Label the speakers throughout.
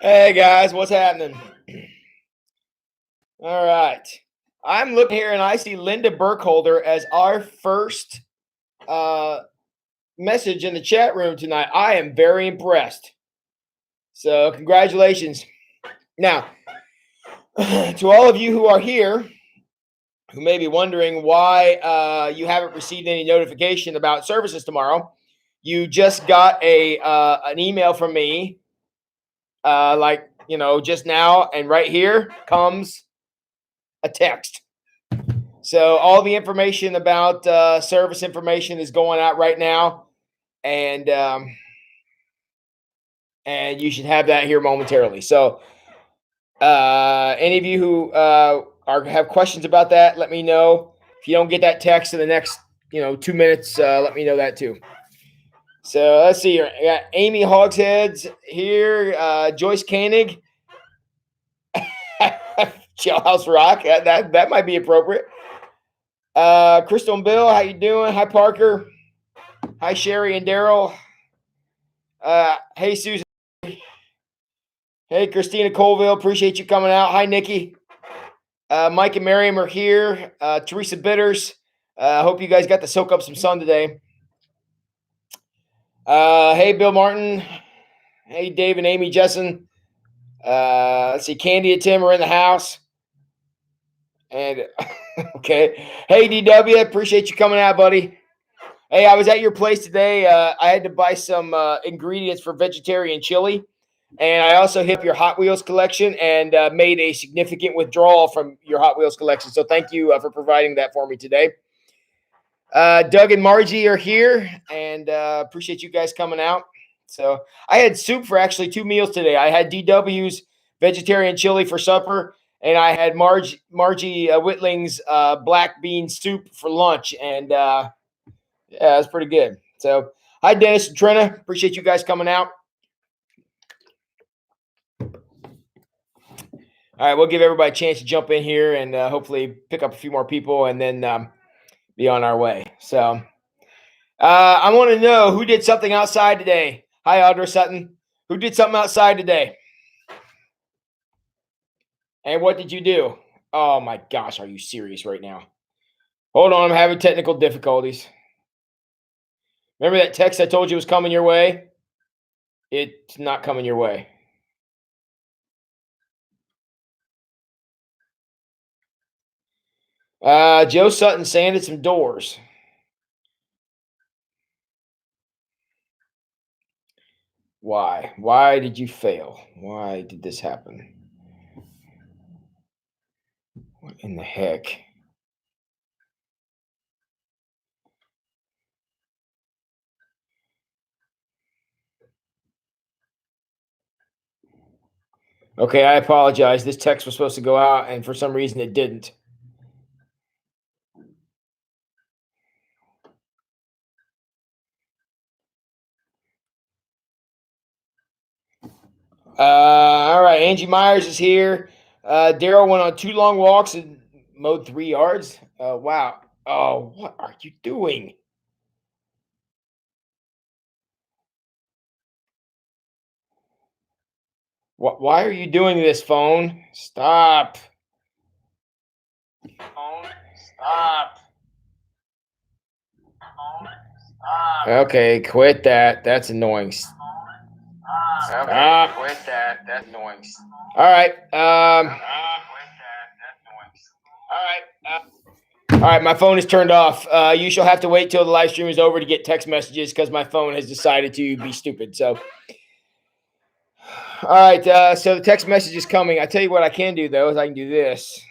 Speaker 1: Hey guys, what's happening? All right. I'm looking here and I see Linda Burkholder as our first uh, message in the chat room tonight. I am very impressed. So, congratulations. Now, to all of you who are here, who may be wondering why you haven't received any notification about services tomorrow, you just got an email from me, just now, and right here comes a text. So all the information about service information is going out right now, and you should have that here momentarily. So any of you who have questions about that, let me know. If you don't get that text in the next 2 minutes, let me know that too. So let's see here. I got Amy Hogsheads here, Joyce Koenig, Jailhouse Rock. That might be appropriate. Crystal and Bill, how you doing? Hi, Parker. Hi, Sherry and Daryl. Hey, Susan. Hey, Christina Colville. Appreciate you coming out. Hi, Nikki. Mike and Miriam are here. Teresa Bitters. Hope you guys got to soak up some sun today. Hey, Bill Martin. Hey, Dave and Amy Jessen. Let's see. Candy and Tim are in the house. And okay. Hey, DW. Appreciate you coming out, buddy. Hey, I was at your place today. I had to buy some ingredients for vegetarian chili. And I also hit your Hot Wheels collection and made a significant withdrawal from your Hot Wheels collection. So thank you for providing that for me today. Doug and Margie are here, and appreciate you guys coming out. So I had soup for actually 2 meals today. I had DW's vegetarian chili for supper, and I had Margie Whitling's black bean soup for lunch. And yeah, it's pretty good. So hi, Dennis and Trina. Appreciate you guys coming out. All right, we'll give everybody a chance to jump in here and hopefully pick up a few more people and then be on our way. So I want to know who did something outside today. Hi, Audra Sutton. Who did something outside today? And what did you do? Oh my gosh, are you serious right now? Hold on, I'm having technical difficulties. Remember that text I told you was coming your way? It's not coming your way. Joe Sutton sanded some doors. Why? Why did you fail? Why did this happen? What in the heck? Okay, I apologize. This text was supposed to go out, and for some reason it didn't. All right, Angie Myers is here. Daryl went on 2 long walks and mowed 3 yards. Wow. Oh, what are you doing? Why are you doing this, phone? Stop. Phone, stop. Phone, stop. Okay, quit that. That's annoying. Stop. Okay, quit that. That's annoying. All right. All right, my phone is turned off. You shall have to wait till the live stream is over to get text messages because my phone has decided to be stupid. So, all right. So the text message is coming. I tell you what I can do though is I can do this.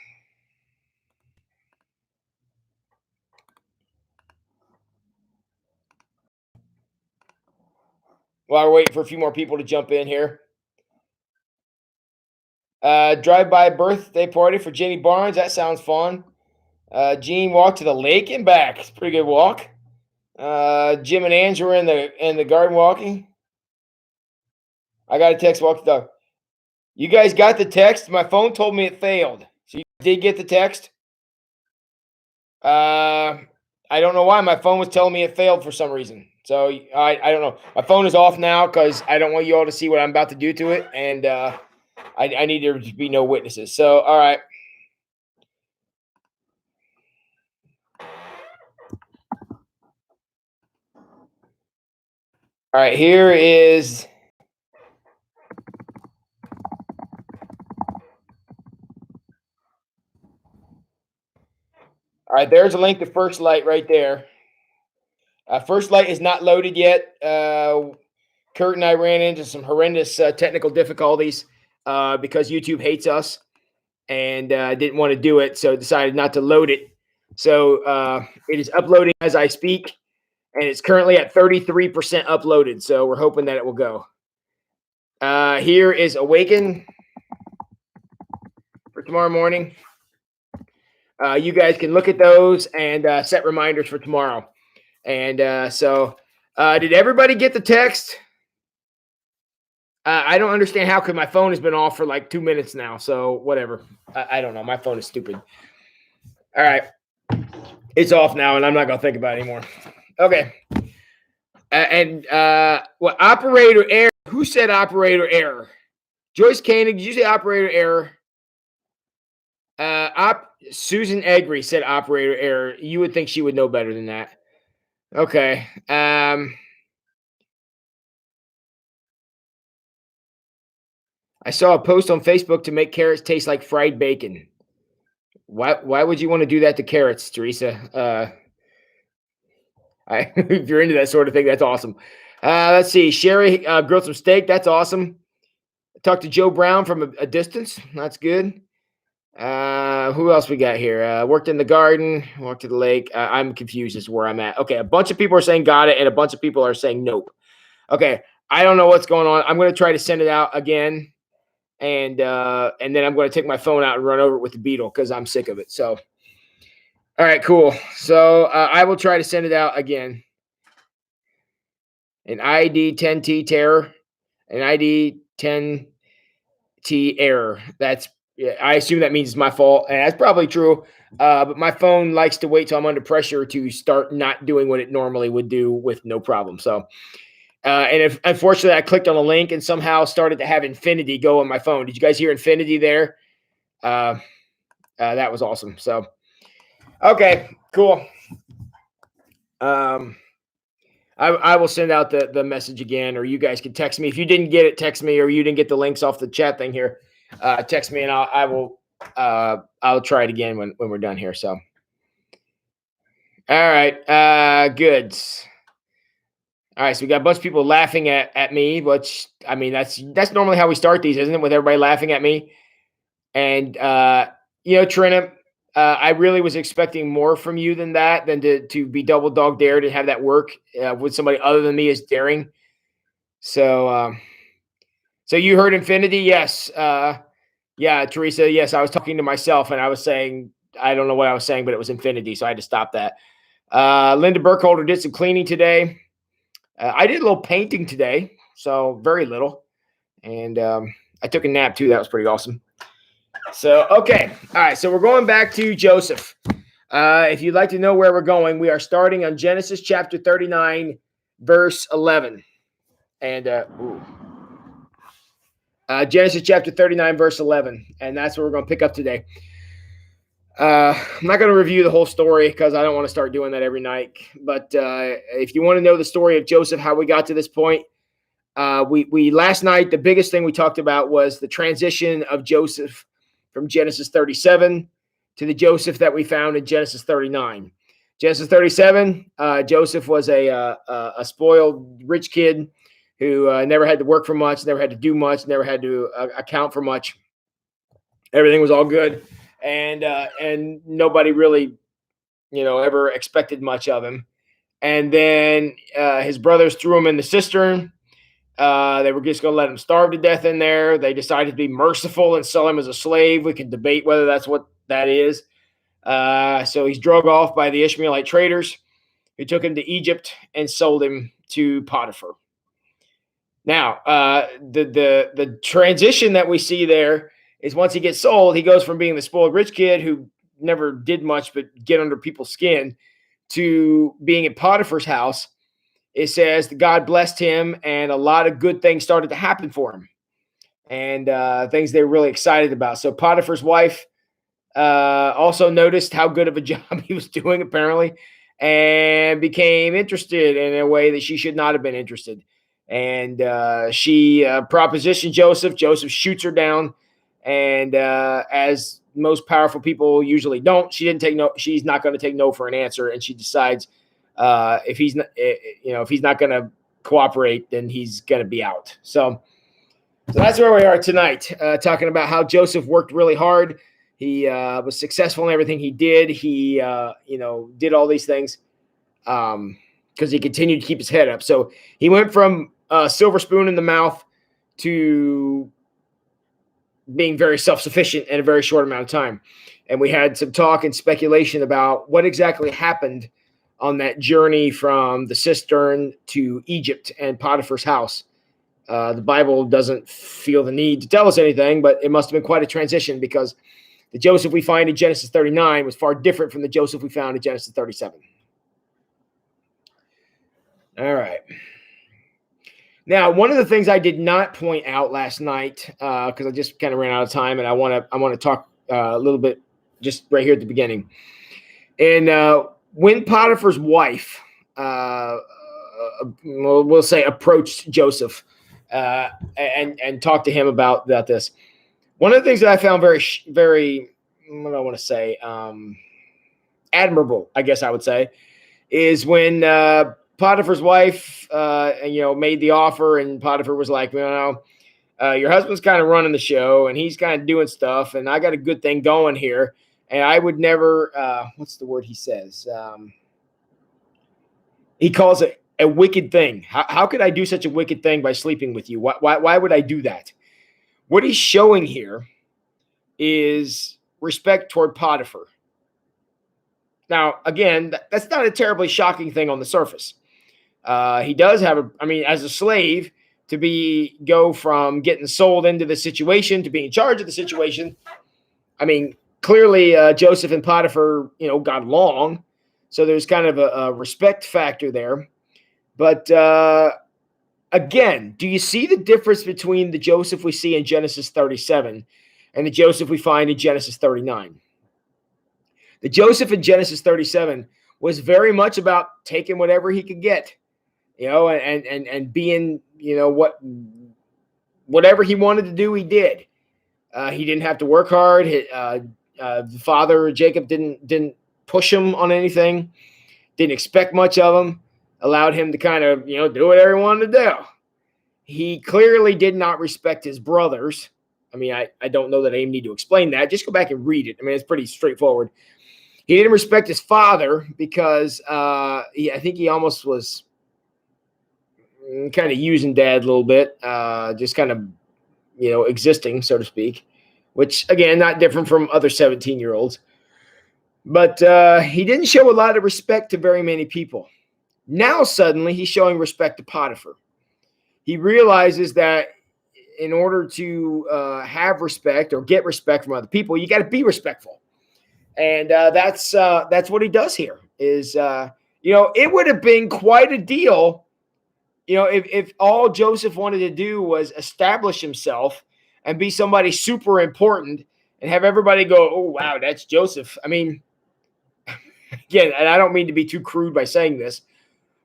Speaker 1: While we're waiting for a few more people to jump in here. Drive-by birthday party for Jamie Barnes. That sounds fun. Gene walked to the lake and back. It's a pretty good walk. Jim and Ange were in the garden walking. I got a text, walk the dog. You guys got the text? My phone told me it failed. So you did get the text? I don't know why. My phone was telling me it failed for some reason. So I don't know. My phone is off now because I don't want you all to see what I'm about to do to it, and I need there to be no witnesses. So all right. All right, here is all right, there's a link to First Light right there. First Light is not loaded yet. Kurt and I ran into some horrendous technical difficulties because YouTube hates us and didn't want to do it, so decided not to load it. So it is uploading as I speak, and it's currently at 33% uploaded. So we're hoping that it will go. Here is Awaken for tomorrow morning. You guys can look at those and set reminders for tomorrow. And so did everybody get the text? I don't understand how, because my phone has been off for like 2 minutes now. So whatever. I don't know. My phone is stupid. All right. It's off now, and I'm not going to think about it anymore. Okay. What operator error? Who said operator error? Joyce Koenig, did you say operator error? Susan Eggery said operator error. You would think she would know better than that. Okay. I saw a post on Facebook to make carrots taste like fried bacon. Why would you want to do that to carrots, Teresa? If you're into that sort of thing, that's awesome. Let's see. Sherry grilled some steak. That's awesome. Talked to Joe Brown from a distance. That's good. Who else we got here? Worked in the garden, walked to the lake. I'm confused as to where I'm at. Okay, a bunch of people are saying got it, and a bunch of people are saying nope. Okay, I don't know what's going on. I'm going to try to send it out again, and then I'm going to take my phone out and run over it with the Beetle because I'm sick of it. So, all right, cool. So I will try to send it out again. An ID 10T terror, an ID 10T error. I assume that means it's my fault, and that's probably true. But my phone likes to wait till I'm under pressure to start not doing what it normally would do with no problem. So, and if unfortunately I clicked on a link and somehow started to have Infinity go on my phone. Did you guys hear Infinity there? That was awesome. So, okay, cool. I will send out the message again, or you guys can text me. If you didn't get it, text me, or you didn't get the links off the chat thing here. Text me and I'll try it again when we're done here. So, all right, good. All right, so we got a bunch of people laughing at me, which I mean that's normally how we start these, isn't it? With everybody laughing at me, and Trina, I really was expecting more from you than that, than to be double dog dared and have that work with somebody other than me as daring. So. So you heard Infinity? Yes. Yeah, Teresa. Yes, I was talking to myself and I was saying, I don't know what I was saying, but it was Infinity. So I had to stop that. Linda Burkholder did some cleaning today. I did a little painting today. So very little. And I took a nap too. That was pretty awesome. So, okay. All right. So we're going back to Joseph. If you'd like to know where we're going, we are starting on Genesis chapter 39, verse 11. And, Genesis chapter 39, verse 11. And that's what we're going to pick up today. I'm not going to review the whole story because I don't want to start doing that every night. But if you want to know the story of Joseph, how we got to this point, we last night, the biggest thing we talked about was the transition of Joseph from Genesis 37 to the Joseph that we found in Genesis 39. Genesis 37, Joseph was a spoiled rich kid who never had to work for much, never had to do much, never had to account for much. Everything was all good, and nobody really, ever expected much of him. And then his brothers threw him in the cistern. They were just going to let him starve to death in there. They decided to be merciful and sell him as a slave. We can debate whether that's what that is. So he's drug off by the Ishmaelite traders who took him to Egypt and sold him to Potiphar. Now, the transition that we see there is once he gets sold, he goes from being the spoiled rich kid who never did much but get under people's skin to being at Potiphar's house it says that God blessed him and a lot of good things started to happen for him, and things they're really excited about. So Potiphar's wife also noticed how good of a job he was doing, apparently, and became interested in a way that she should not have been interested. And she propositioned Joseph. Joseph shoots her down, and as most powerful people usually don't, she didn't take no. She's not going to take no for an answer, and she decides if he's not, if he's not going to cooperate, then he's going to be out. So that's where we are tonight, talking about how Joseph worked really hard. He was successful in everything he did. He, did all these things because he continued to keep his head up. So he went from a silver spoon in the mouth to being very self-sufficient in a very short amount of time. And we had some talk and speculation about what exactly happened on that journey from the cistern to Egypt and Potiphar's house. The Bible doesn't feel the need to tell us anything, but it must have been quite a transition, because the Joseph we find in Genesis 39 was far different from the Joseph we found in Genesis 37. All right. Now, one of the things I did not point out last night, because I just kind of ran out of time, and I want to talk a little bit just right here at the beginning. And when Potiphar's wife, we'll say, approached Joseph and talked to him about this, one of the things that I found very, what do I want to say, admirable, I guess I would say, is when Potiphar's wife, made the offer, and Potiphar was like, your husband's kind of running the show, and he's kind of doing stuff, and I got a good thing going here, and I would never, what's the word he says? He calls it a wicked thing. How could I do such a wicked thing by sleeping with you? Why would I do that? What he's showing here is respect toward Potiphar. Now, again, that's not a terribly shocking thing on the surface. He does have as a slave, to go from getting sold into the situation to being in charge of the situation. Clearly Joseph and Potiphar, got along. So there's kind of a respect factor there. But again, do you see the difference between the Joseph we see in Genesis 37 and the Joseph we find in Genesis 39? The Joseph in Genesis 37 was very much about taking whatever he could get, and being, whatever he wanted to do, he did. He didn't have to work hard. The father, Jacob, didn't push him on anything, didn't expect much of him, allowed him to kind of, do whatever he wanted to do. He clearly did not respect his brothers. I don't know that I even need to explain that. Just go back and read it. It's pretty straightforward. He didn't respect his father because I think he almost was kind of using dad a little bit, just kind of, existing, so to speak, which, again, not different from other 17-year-olds. But he didn't show a lot of respect to very many people. Now, suddenly, he's showing respect to Potiphar. He realizes that in order to have respect or get respect from other people, you got to be respectful. And that's what he does here. Is it would have been quite a deal, if all Joseph wanted to do was establish himself and be somebody super important and have everybody go, "Oh wow, that's Joseph." Again, and I don't mean to be too crude by saying this,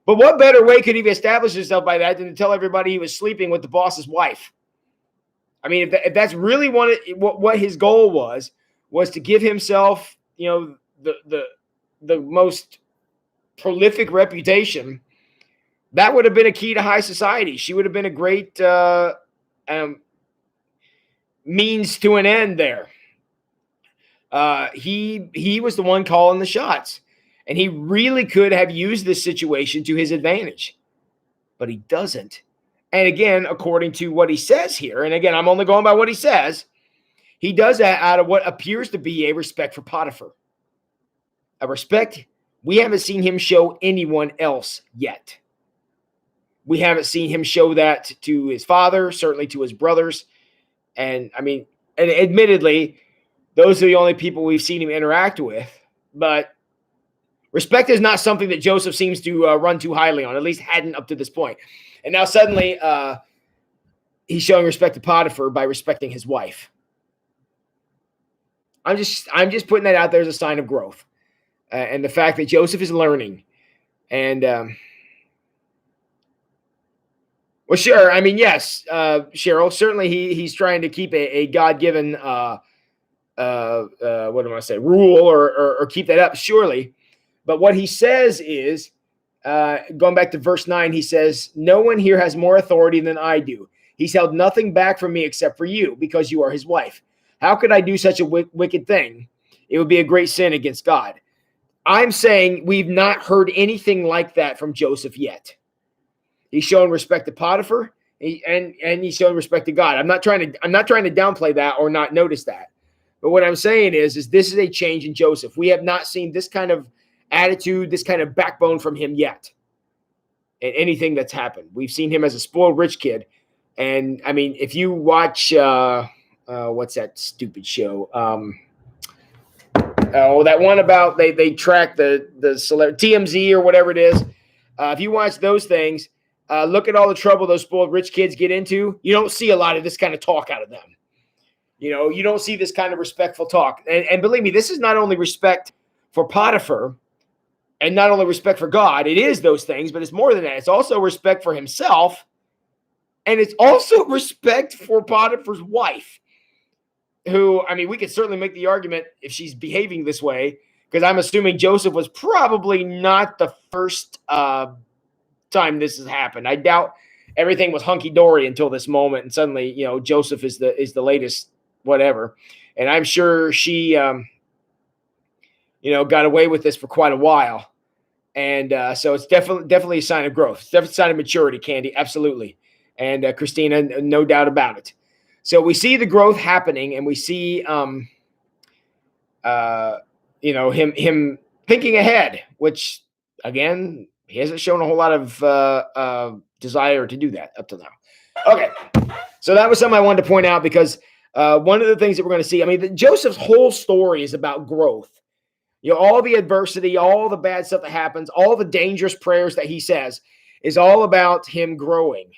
Speaker 1: but what better way could he establish himself by that than to tell everybody he was sleeping with the boss's wife? If that's really what his goal was to give himself, the most prolific reputation, that would have been a key to high society. She would have been a great means to an end there. He was the one calling the shots, and he really could have used this situation to his advantage, but he doesn't. And again, according to what he says here, and again, I'm only going by what he says, he does that out of what appears to be a respect for Potiphar. A respect we haven't seen him show anyone else yet. We haven't seen him show that to his father, certainly to his brothers. And admittedly, those are the only people we've seen him interact with. But Respect is not something that Joseph seems to run too highly on, at least hadn't up to this point. And now suddenly he's showing respect to Potiphar by respecting his wife. I'm just putting that out there as a sign of growth, and the fact that Joseph is learning. And well, sure. I mean, yes, Cheryl. Certainly, he's trying to keep a God-given what do I say, rule or keep that up. Surely, but what he says is, going back to verse 9, he says, "No one here has more authority than I do. He's held nothing back from me except for you, because you are his wife. How could I do such a wicked thing? It would be a great sin against God." I'm saying we've not heard anything like that from Joseph yet. He's showing respect to Potiphar, and he's showing respect to God. I'm not trying to downplay that or not notice that. But what I'm saying is this is a change in Joseph. We have not seen this kind of attitude, this kind of backbone from him yet in anything that's happened. We've seen him as a spoiled rich kid. And I mean, if you watch what's that stupid show? That one about they track the celebrity TMZ or whatever it is. If you watch those things, look at all the trouble those spoiled rich kids get into. You don't see a lot of this kind of talk out of them. You don't see this kind of respectful talk. And believe me, this is not only respect for Potiphar and not only respect for God. It is those things, but it's more than that. It's also respect for himself, and it's also respect for Potiphar's wife, who, I mean, we could certainly make the argument if she's behaving this way, because I'm assuming Joseph was probably not the first time this has happened. I doubt everything was hunky-dory until this moment, and suddenly, Joseph is the latest whatever. And I'm sure she, got away with this for quite a while. And so it's definitely a sign of growth. It's definitely a sign of maturity, Candy, absolutely. And Christina, no doubt about it. So we see the growth happening, and we see, him thinking ahead, which, again, he hasn't shown a whole lot of desire to do that up to now. Okay, so that was something I wanted to point out, because one of the things that we're going to see, I mean, Joseph's whole story is about growth. All the adversity, all the bad stuff that happens, all the dangerous prayers that he says is all about him growing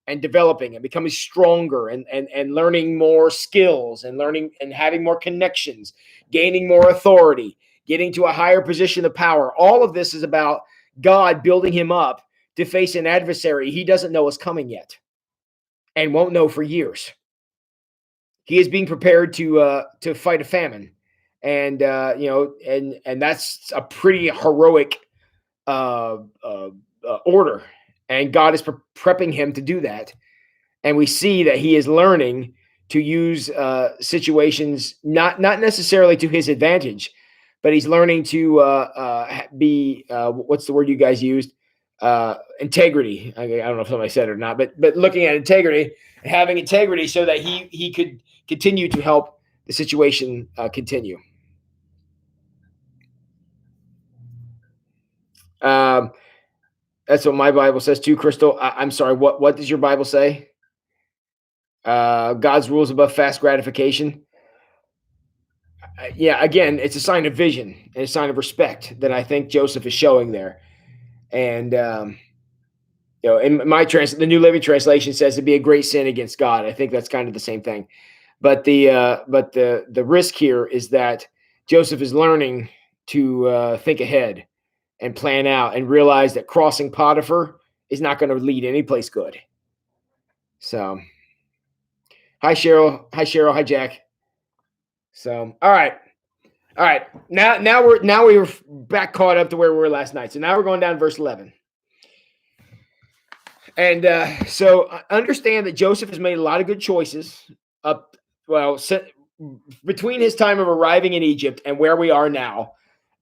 Speaker 1: and developing and becoming stronger and learning more skills and learning and having more connections, gaining more authority, getting to a higher position of power. All of this is about God building him up to face an adversary he doesn't know is coming yet and won't know for years. He is being prepared to fight a famine. And, and that's a pretty heroic order. And God is prepping him to do that. And we see that he is learning to use situations, not necessarily to his advantage, but he's learning to be, what's the word you guys used? Integrity. I don't know if somebody said it or not, but looking at integrity and having integrity so that he could continue to help the situation continue. That's what my Bible says too, Crystal. I'm sorry. What does your Bible say? God's rules above fast gratification. Yeah, again, it's a sign of vision and a sign of respect that I think Joseph is showing there. And in my the New Living Translation says it'd be a great sin against God. I think that's kind of the same thing. But the risk here is that Joseph is learning to think ahead and plan out and realize that crossing Potiphar is not going to lead any place good. So, hi, Cheryl. Hi, Jack. So, all right. Now we're back caught up to where we were last night. So now we're going down to verse 11. And so understand that Joseph has made a lot of good choices between his time of arriving in Egypt and where we are now.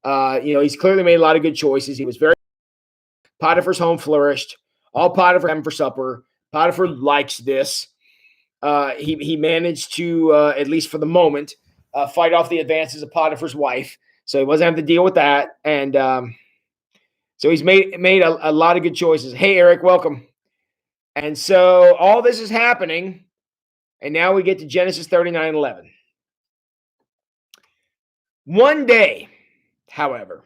Speaker 1: He's clearly made a lot of good choices. He was very Potiphar's home flourished. All Potiphar having for supper. Potiphar likes this. He managed to, at least for the moment, fight off the advances of Potiphar's wife. So he wasn't having to deal with that. And so he's made a lot of good choices. Hey, Eric, welcome. And so all this is happening. And now we get to Genesis 39:11. One day, however,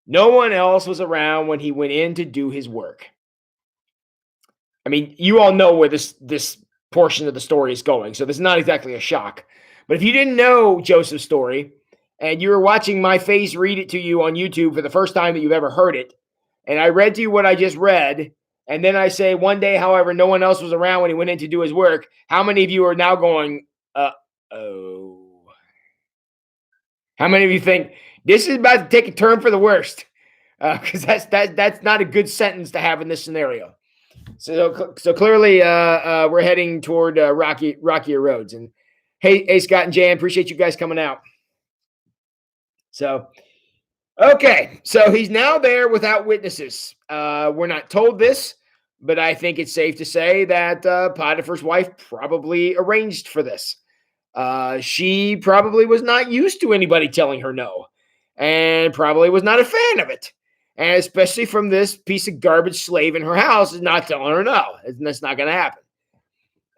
Speaker 1: No one else was around when he went in to do his work. I mean, you all know where this portion of the story is going, so this is not exactly a shock. But if you didn't know Joseph's story and you were watching my face read it to you on YouTube for the first time that you've ever heard it, and I read to you what I just read, and then I say one day, however, no one else was around when he went in to do his work, how many of you are now going, oh? How many of you think this is about to take a turn for the worst? Because that's not a good sentence to have in this scenario. So clearly, we're heading toward rockier roads. And hey, Scott and Jan, appreciate you guys coming out. So, okay, so he's now there without witnesses. We're not told this, but I think it's safe to say that Potiphar's wife probably arranged for this. She probably was not used to anybody telling her no, and probably was not a fan of it. And especially from this piece of garbage slave in her house is not telling her no. That's not going to happen.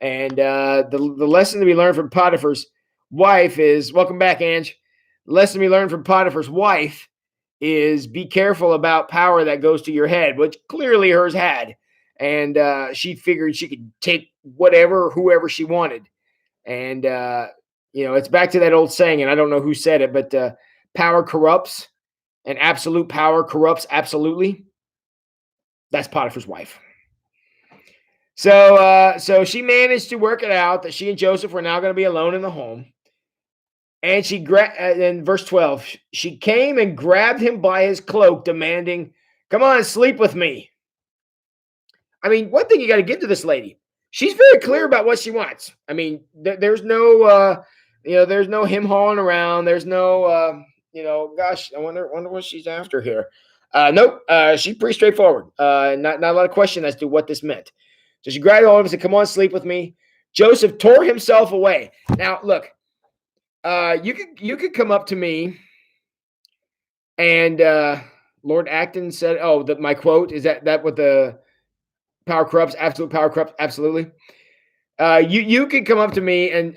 Speaker 1: And the lesson to be learned from Potiphar's wife is, welcome back, Ange. The lesson to be learned from Potiphar's wife is be careful about power that goes to your head, which clearly hers had. And she figured she could take whatever, whoever she wanted. And, it's back to that old saying, and I don't know who said it, but power corrupts and absolute power corrupts absolutely. That's Potiphar's wife. So she managed to work it out that she and Joseph were now going to be alone in the home. And in verse 12, she came and grabbed him by his cloak, demanding, "Come on, sleep with me." I mean, one thing you got to get to this lady. She's very clear about what she wants. I mean, there's no, there's no him hauling around. There's no, gosh, I wonder what she's after here. Nope, she's pretty straightforward. Not a lot of question as to what this meant. So she grabbed hold of him and said, "Come on, sleep with me." Joseph tore himself away. Now, look, you could come up to me, and Lord Acton said, "Oh, my quote is that what the." Power corrupts, absolute power corrupts, absolutely. You could come up to me and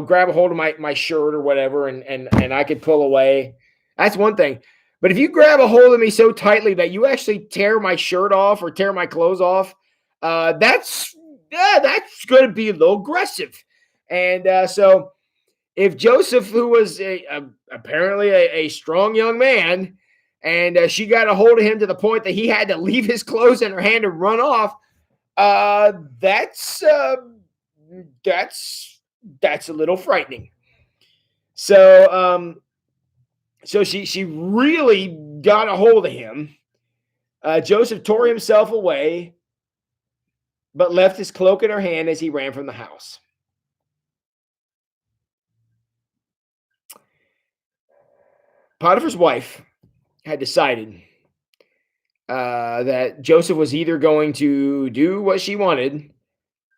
Speaker 1: grab a hold of my shirt or whatever, and I could pull away. That's one thing. But if you grab a hold of me so tightly that you actually tear my shirt off or tear my clothes off, that's going to be a little aggressive. And so if Joseph, who was apparently a strong young man, and she got a hold of him to the point that he had to leave his clothes in her hand and run off, that's a little frightening. So she really got a hold of him. Joseph tore himself away, but left his cloak in her hand as he ran from the house. Potiphar's wife had decided that Joseph was either going to do what she wanted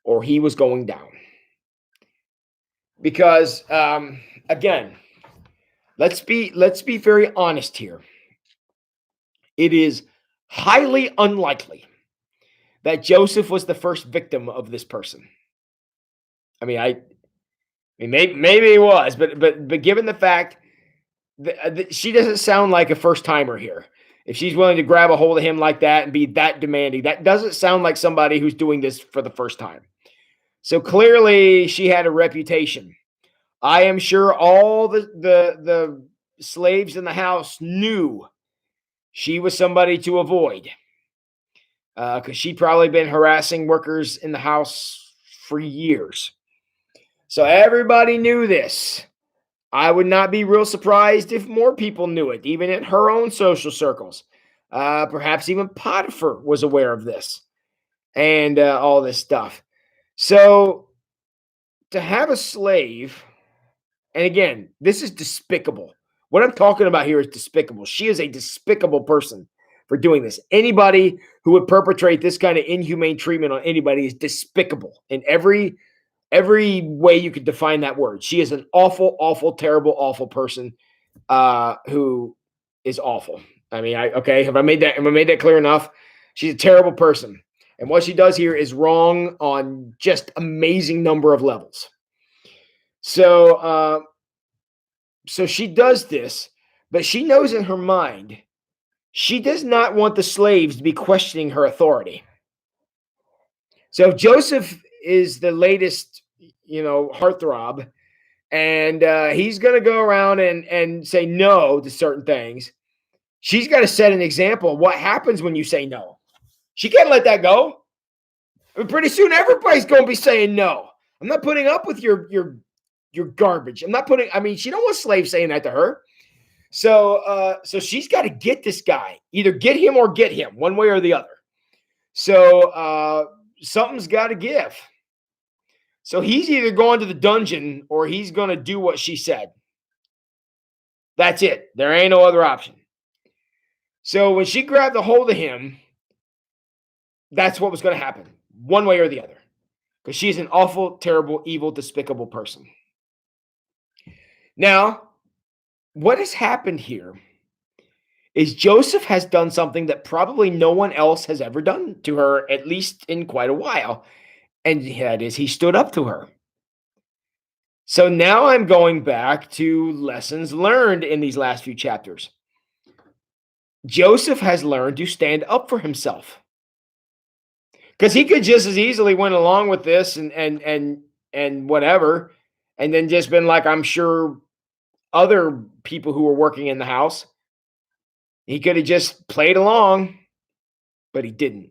Speaker 1: or he was going down. Because again, let's be very honest here. It is highly unlikely that Joseph was the first victim of this person. I mean, maybe he was, but given the fact that she doesn't sound like a first timer here. If she's willing to grab a hold of him like that and be that demanding, that doesn't sound like somebody who's doing this for the first time. So clearly she had a reputation. I am sure all the slaves in the house knew she was somebody to avoid, because she'd probably been harassing workers in the house for years. So everybody knew this. I would not be real surprised if more people knew it, even in her own social circles. Perhaps even Potiphar was aware of this and all this stuff. So to have a slave, and again, this is despicable. What I'm talking about here is despicable. She is a despicable person for doing this. Anybody who would perpetrate this kind of inhumane treatment on anybody is despicable in every way you could define that word. She is an awful, awful, terrible, awful person who is awful. I mean, have I made that clear enough? She's a terrible person. And what she does here is wrong on just amazing number of levels. So she does this, but she knows in her mind She does not want the slaves to be questioning her authority. So if Joseph is the latest, heartthrob, and he's going to go around and say no to certain things, she's got to set an example of what happens when you say no. She can't let that go. I mean, pretty soon everybody's going to be saying no. I'm not putting up with your garbage. She don't want slaves saying that to her. So she's got to get this guy, either get him or get him, one way or the other. So something's got to give. So he's either going to the dungeon or he's going to do what she said. That's it. There ain't no other option. So when she grabbed a hold of him, that's what was going to happen, one way or the other, because she's an awful, terrible, evil, despicable person. Now, what has happened here is Joseph has done something that probably no one else has ever done to her, at least in quite a while. And that is, he stood up to her. So now I'm going back to lessons learned in these last few chapters. Joseph has learned to stand up for himself. Because he could just as easily went along with this and whatever, and then just been like, I'm sure other people who were working in the house, he could have just played along, but he didn't.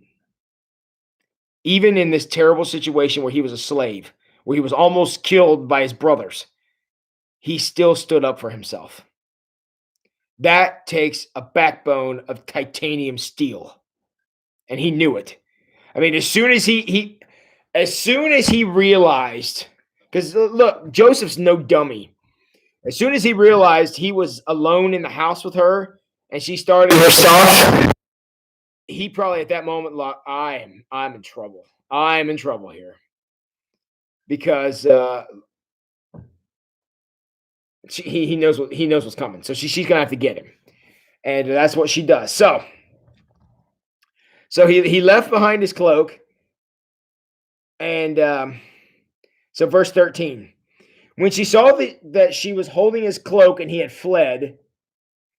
Speaker 1: Even in this terrible situation where he was a slave, where he was almost killed by his brothers, he still stood up for himself. That takes a backbone of titanium steel. And he knew it. I mean, as soon as he realized, because look, Joseph's no dummy. As soon as he realized he was alone in the house with her and she started herself, he probably at that moment thought, I'm in trouble. I'm in trouble here. Because he knows what's coming. So she's gonna have to get him. And that's what she does. So he left behind his cloak. And so verse 13. When she saw that she was holding his cloak and he had fled,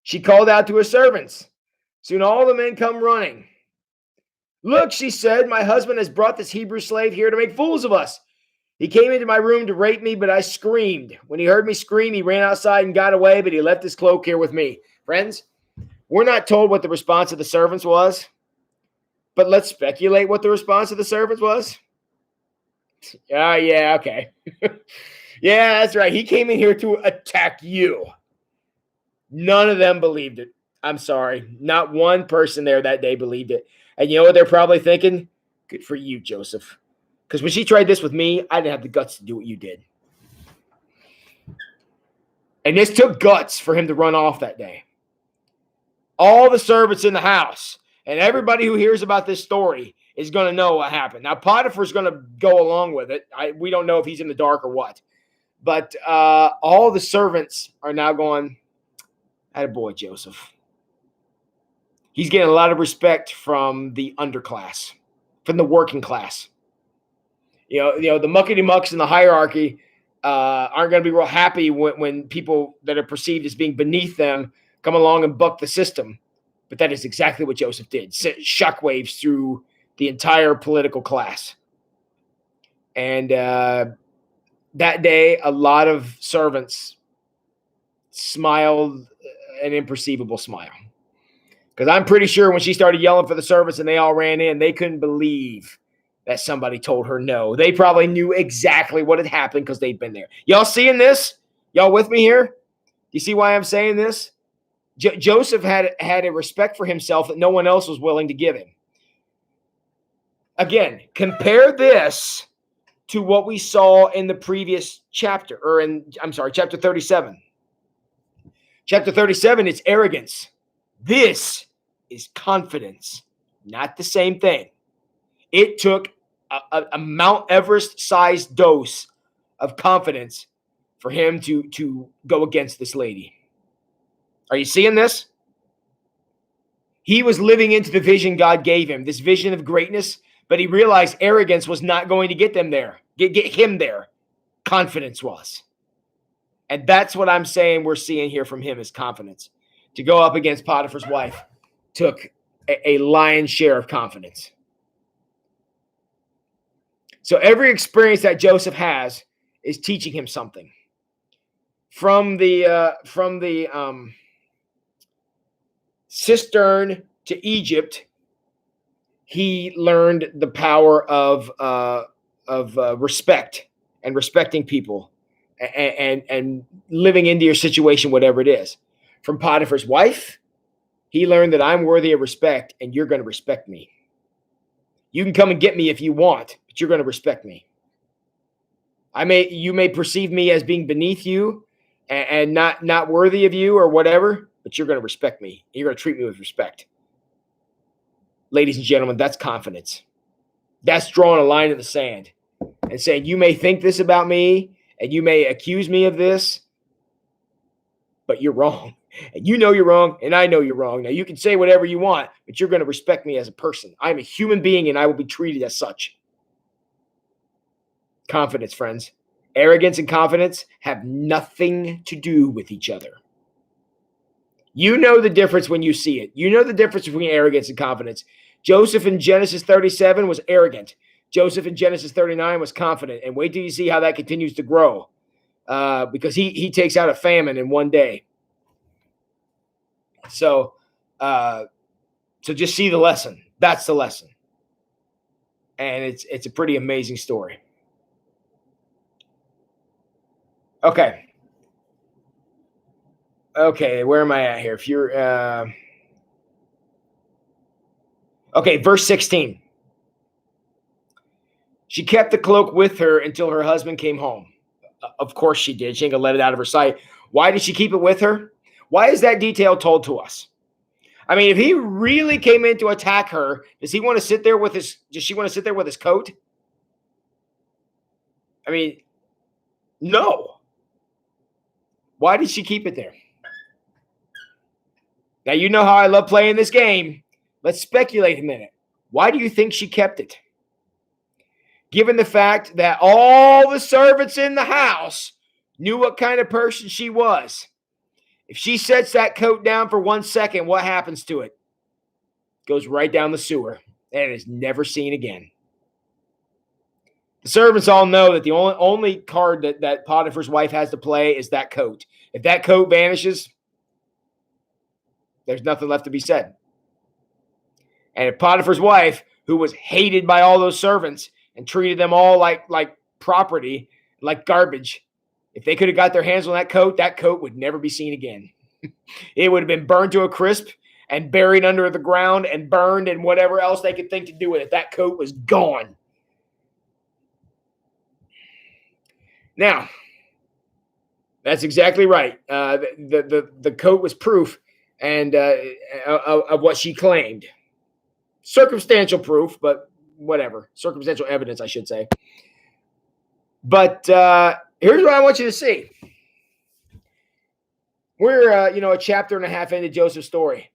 Speaker 1: she called out to her servants. Soon all the men come running. Look, she said, my husband has brought this Hebrew slave here to make fools of us. He came into my room to rape me, but I screamed. When he heard me scream, he ran outside and got away, but he left his cloak here with me. Friends, we're not told what the response of the servants was, but let's speculate what the response of the servants was. Yeah, okay. Yeah, that's right. He came in here to attack you. None of them believed it. I'm sorry. Not one person there that day believed it. And you know what they're probably thinking? Good for you, Joseph. Because when she tried this with me, I didn't have the guts to do what you did. And this took guts for him to run off that day. All the servants in the house and everybody who hears about this story is going to know what happened. Now, Potiphar's going to go along with it. We don't know if he's in the dark or what. But all the servants are now going, attaboy, Joseph. He's getting a lot of respect from the underclass, from the working class. You know, the muckety-mucks in the hierarchy aren't going to be real happy when people that are perceived as being beneath them come along and buck the system. But that is exactly what Joseph did. Sent shockwaves through the entire political class. And that day, a lot of servants smiled an imperceivable smile. Because I'm pretty sure when she started yelling for the servants and they all ran in, they couldn't believe that somebody told her no. They probably knew exactly what had happened because they'd been there. Y'all seeing this? Y'all with me here? You see why I'm saying this? Joseph had a respect for himself that no one else was willing to give him. Again, compare this to what we saw in the previous chapter, chapter 37. Chapter 37, it's arrogance. This is confidence. Not the same thing. It took a Mount Everest-sized dose of confidence for him to go against this lady. Are you seeing this? He was living into the vision God gave him, this vision of greatness, but he realized arrogance was not going to get them there, get him there. Confidence was. And that's what I'm saying we're seeing here from him is confidence. To go up against Potiphar's wife. took a lion's share of confidence. So every experience that Joseph has is teaching him something. From the cistern to Egypt, he learned the power of respect and respecting people, and living into your situation, whatever it is. From Potiphar's wife, he learned that I'm worthy of respect, and you're going to respect me. You can come and get me if you want, but you're going to respect me. You may perceive me as being beneath you and not worthy of you or whatever, but you're going to respect me. You're going to treat me with respect. Ladies and gentlemen, that's confidence. That's drawing a line in the sand and saying, you may think this about me and you may accuse me of this, but you're wrong. And you know you're wrong, and I know you're wrong. Now, you can say whatever you want, but you're going to respect me as a person. I'm a human being, and I will be treated as such. Confidence, friends. Arrogance and confidence have nothing to do with each other. You know the difference when you see it. You know the difference between arrogance and confidence. Joseph in Genesis 37 was arrogant. Joseph in Genesis 39 was confident. And wait till you see how that continues to grow, because he takes out a famine in one day. So just see the lesson. That's the lesson. And it's a pretty amazing story. Okay, where am I at here? If you're verse 16. She kept the cloak with her until her husband came home. Of course she did. She ain't gonna let it out of her sight. Why did she keep it with her? Why is that detail told to us? I mean, if he really came in to attack her, does she want to sit there with his coat? I mean, no. Why did she keep it there? Now, you know how I love playing this game. Let's speculate a minute. Why do you think she kept it? Given the fact that all the servants in the house knew what kind of person she was. If she sets that coat down for 1 second, what happens to it? Goes right down the sewer and is never seen again. The servants all know that the only card that Potiphar's wife has to play is that coat. If that coat vanishes, there's nothing left to be said. And if Potiphar's wife, who was hated by all those servants and treated them all like property, like garbage, if they could have got their hands on that coat would never be seen again. It would have been burned to a crisp and buried under the ground and burned and whatever else they could think to do with it. That coat was gone. Now, that's exactly right. The coat was proof and of what she claimed. Circumstantial proof, but whatever. Circumstantial evidence, I should say. But here's what I want you to see. We're a chapter and a half into Joseph's story.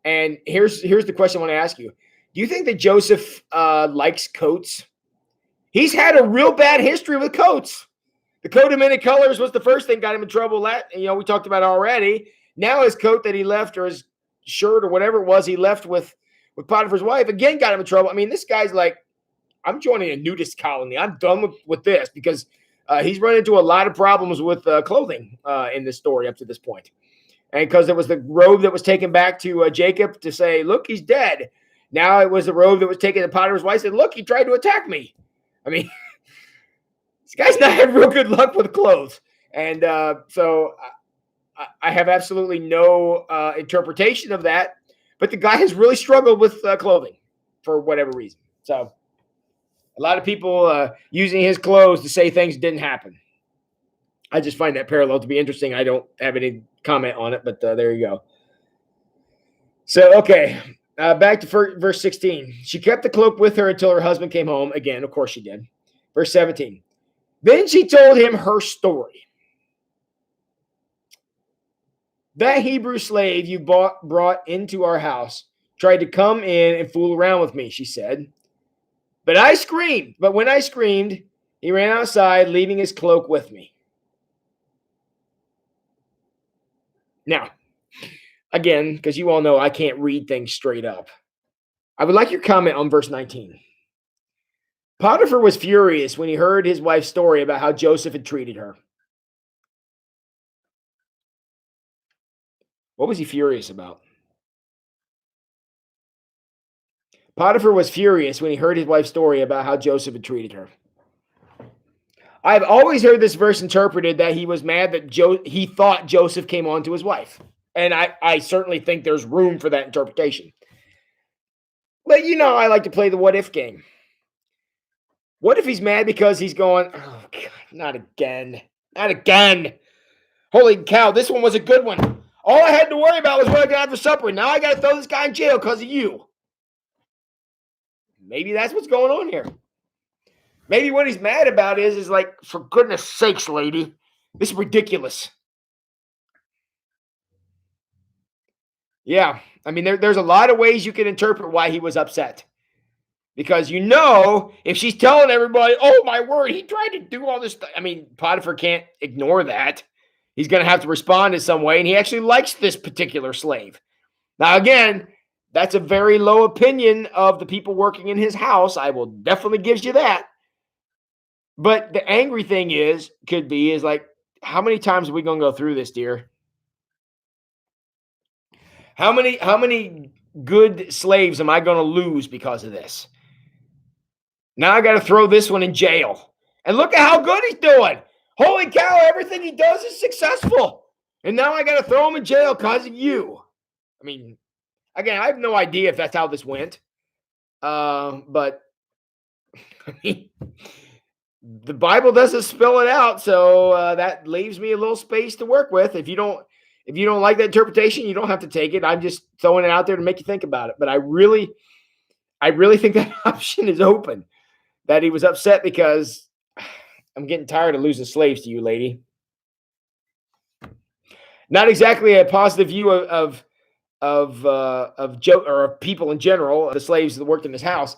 Speaker 1: And here's the question I want to ask you. Do you think that Joseph likes coats? He's had a real bad history with coats. The coat of many colors was the first thing got him in trouble. We talked about already. Now his coat that he left, or his shirt or whatever it was he left with Potiphar's wife, again got him in trouble. I mean, this guy's like, I'm joining a nudist colony. I'm done with this, because he's run into a lot of problems with clothing in this story up to this point. And because it was the robe that was taken back to Jacob to say, look, he's dead. Now it was the robe that was taken to Potiphar's wife and said, look, he tried to attack me. I mean, this guy's not had real good luck with clothes. And so I have absolutely no interpretation of that. But the guy has really struggled with clothing for whatever reason. So a lot of people using his clothes to say things didn't happen. I just find that parallel to be interesting. I don't have any comment on it, but there you go. So, okay. Back to verse 16. She kept the cloak with her until her husband came home. Again, of course she did. Verse 17. Then she told him her story. That Hebrew slave you brought into our house tried to come in and fool around with me, she said. But when I screamed, he ran outside, leaving his cloak with me. Now, Again, because you all know I can't read things straight up. I would like your comment on verse 19. Potiphar was furious when he heard his wife's story about how Joseph had treated her. What was he furious about? Potiphar was furious when he heard his wife's story about how Joseph had treated her. I've always heard this verse interpreted that he was mad that he thought Joseph came on to his wife. And I certainly think there's room for that interpretation. But I like to play the what if game. What if he's mad because he's going, oh, God, not again. Not again. Holy cow, this one was a good one. All I had to worry about was what I got for supper. Now I got to throw this guy in jail because of you. Maybe that's what's going on here. Maybe what he's mad about is like, for goodness sakes, lady, this is ridiculous. Yeah, I mean, there's a lot of ways you can interpret why he was upset. Because if she's telling everybody, oh, my word, he tried to do all this stuff. I mean, Potiphar can't ignore that. He's going to have to respond in some way, and he actually likes this particular slave. Now, again, that's a very low opinion of the people working in his house. I will definitely give you that. But the angry thing is like, how many times are we going to go through this, dear? How many good slaves am I going to lose because of this? Now I got to throw this one in jail. And look at how good he's doing. Holy cow, everything he does is successful. And now I got to throw him in jail because of you. I mean, again, I have no idea if that's how this went. But I mean, the Bible doesn't spell it out, so that leaves me a little space to work with. If you don't like that interpretation, you don't have to take it. I'm just throwing it out there to make you think about it. But I really think that option is open. That he was upset because I'm getting tired of losing slaves to you, lady. Not exactly a positive view of Joe or of people in general, the slaves that worked in his house.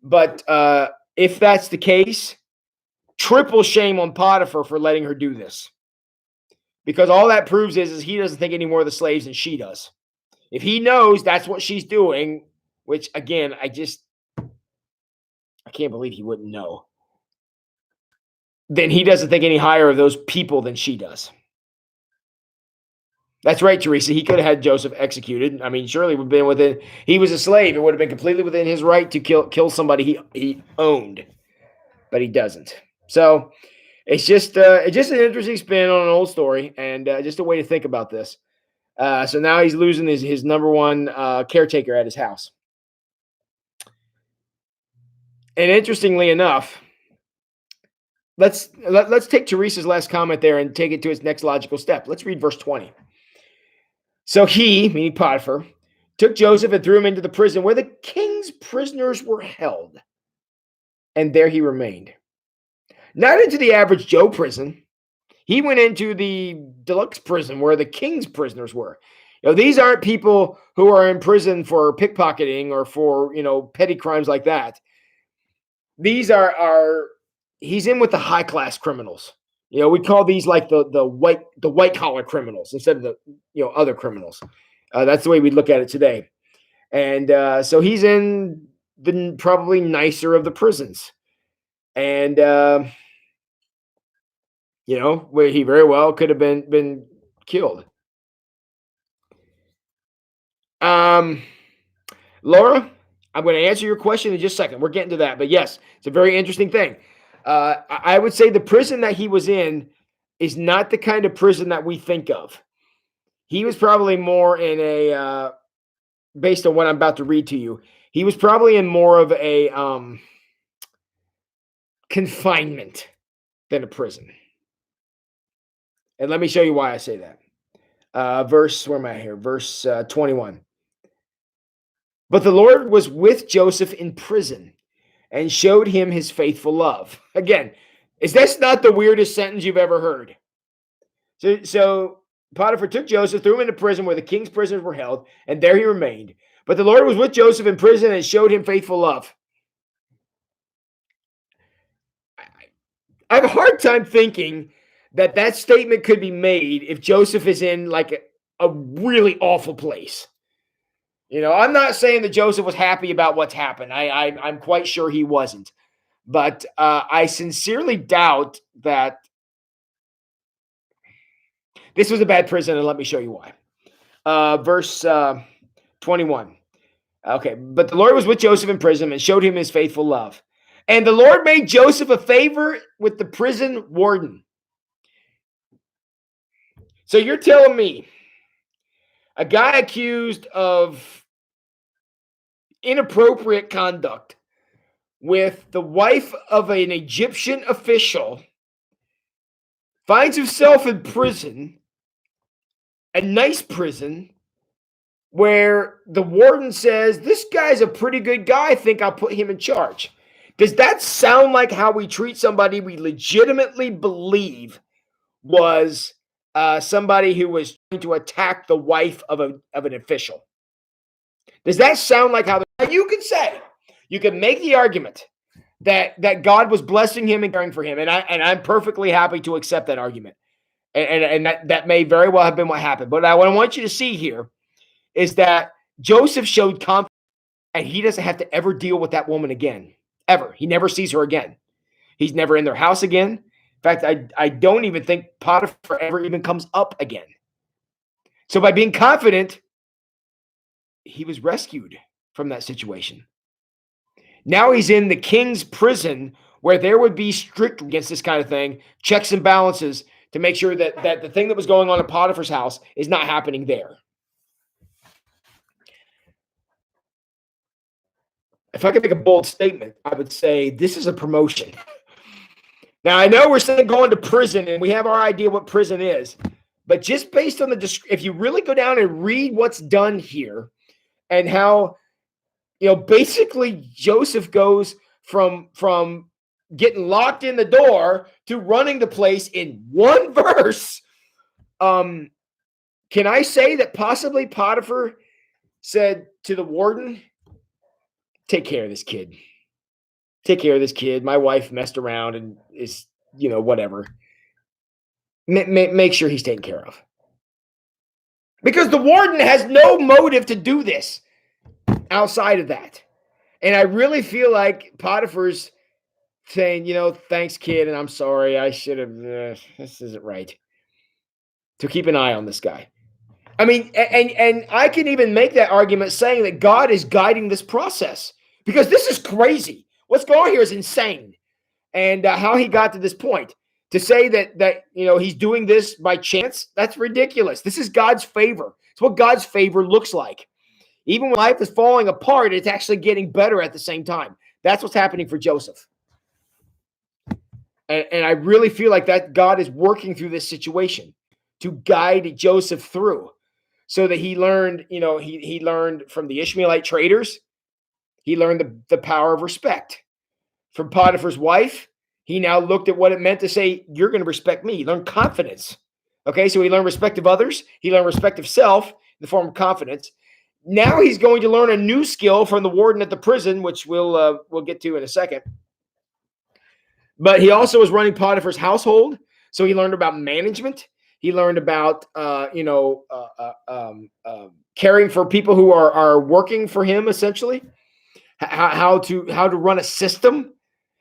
Speaker 1: But if that's the case, triple shame on Potiphar for letting her do this. Because all that proves is he doesn't think any more of the slaves than she does. If he knows that's what she's doing, which again, I can't believe he wouldn't know, then he doesn't think any higher of those people than she does. That's right, Teresa. He could have had Joseph executed. I mean, surely would have been within. He was a slave. It would have been completely within his right to kill somebody he owned, but he doesn't. So it's just an interesting spin on an old story, and just a way to think about this. So now he's losing his number one caretaker at his house. And interestingly enough, let's take Teresa's last comment there and take it to its next logical step. Let's read verse 20. So he, meaning Potiphar, took Joseph and threw him into the prison where the king's prisoners were held. And there he remained. Not into the average Joe prison. He went into the deluxe prison where the king's prisoners were. These aren't people who are in prison for pickpocketing or for, petty crimes like that. These are he's in with the high class criminals. We call these like the white collar criminals instead of the other criminals. That's the way we look at it today. And so he's in the probably nicer of the prisons, and where he very well could have been killed. Laura, I'm going to answer your question in just a second. We're getting to that. But yes, it's a very interesting thing. I would say the prison that he was in is not the kind of prison that we think of. He was probably more in a, based on what I'm about to read to you, he was probably in more of a confinement than a prison. And let me show you why I say that. Where am I here? Verse 21. But the Lord was with Joseph in prison and showed him his faithful love. Again, is this not the weirdest sentence you've ever heard? So Potiphar took Joseph, threw him into prison where the king's prisoners were held, and there he remained. But the Lord was with Joseph in prison and showed him faithful love. I have a hard time thinking that statement could be made if Joseph is in like a really awful place. I'm not saying that Joseph was happy about what's happened. I'm quite sure he wasn't. But I sincerely doubt that this was a bad prison, and let me show you why. Verse 21. Okay, but the Lord was with Joseph in prison and showed him his faithful love. And the Lord made Joseph a favor with the prison warden. So you're telling me a guy accused of inappropriate conduct with the wife of an Egyptian official finds himself in prison, a nice prison, where the warden says, this guy's a pretty good guy. I think I'll put him in charge. Does that sound like how we treat somebody we legitimately believe was somebody who was trying to attack the wife of an official? Does that sound like how you can say, you can make the argument that God was blessing him and caring for him, and I'm perfectly happy to accept that argument, and that may very well have been what happened. But what I want you to see here is that Joseph showed confidence, and he doesn't have to ever deal with that woman again, ever. He never sees her again. He's never in their house again. In fact, I don't even think Potiphar ever even comes up again. So by being confident, he was rescued from that situation. Now he's in the king's prison, where there would be strict against this kind of thing, checks and balances to make sure that the thing that was going on in Potiphar's house is not happening there. If I could make a bold statement, I would say this is a promotion. Now, I know we're saying going to prison, and we have our idea what prison is, but just based on if you really go down and read what's done here and how, basically Joseph goes from getting locked in the door to running the place in one verse. Can I say that possibly Potiphar said to the warden, take care of this kid. Take care of this kid. My wife messed around and is, whatever. Make sure he's taken care of. Because the warden has no motive to do this outside of that. And I really feel like Potiphar's saying, thanks, kid, and I'm sorry. I should have, this isn't right. To keep an eye on this guy. I mean, and I can even make that argument saying that God is guiding this process, because this is crazy. What's going on here is insane. And how he got to this point, to say that he's doing this by chance, that's ridiculous. This is God's favor. It's what God's favor looks like. Even when life is falling apart, it's actually getting better at the same time. That's what's happening for Joseph. And I really feel like that God is working through this situation to guide Joseph through, so that he learned, he learned from the Ishmaelite traders. He learned the power of respect. From Potiphar's wife, he now looked at what it meant to say, you're going to respect me. He learned confidence. Okay, so he learned respect of others. He learned respect of self in the form of confidence. Now he's going to learn a new skill from the warden at the prison, which we'll get to in a second. But he also was running Potiphar's household, so he learned about management. He learned about caring for people who are working for him, essentially. How to run a system,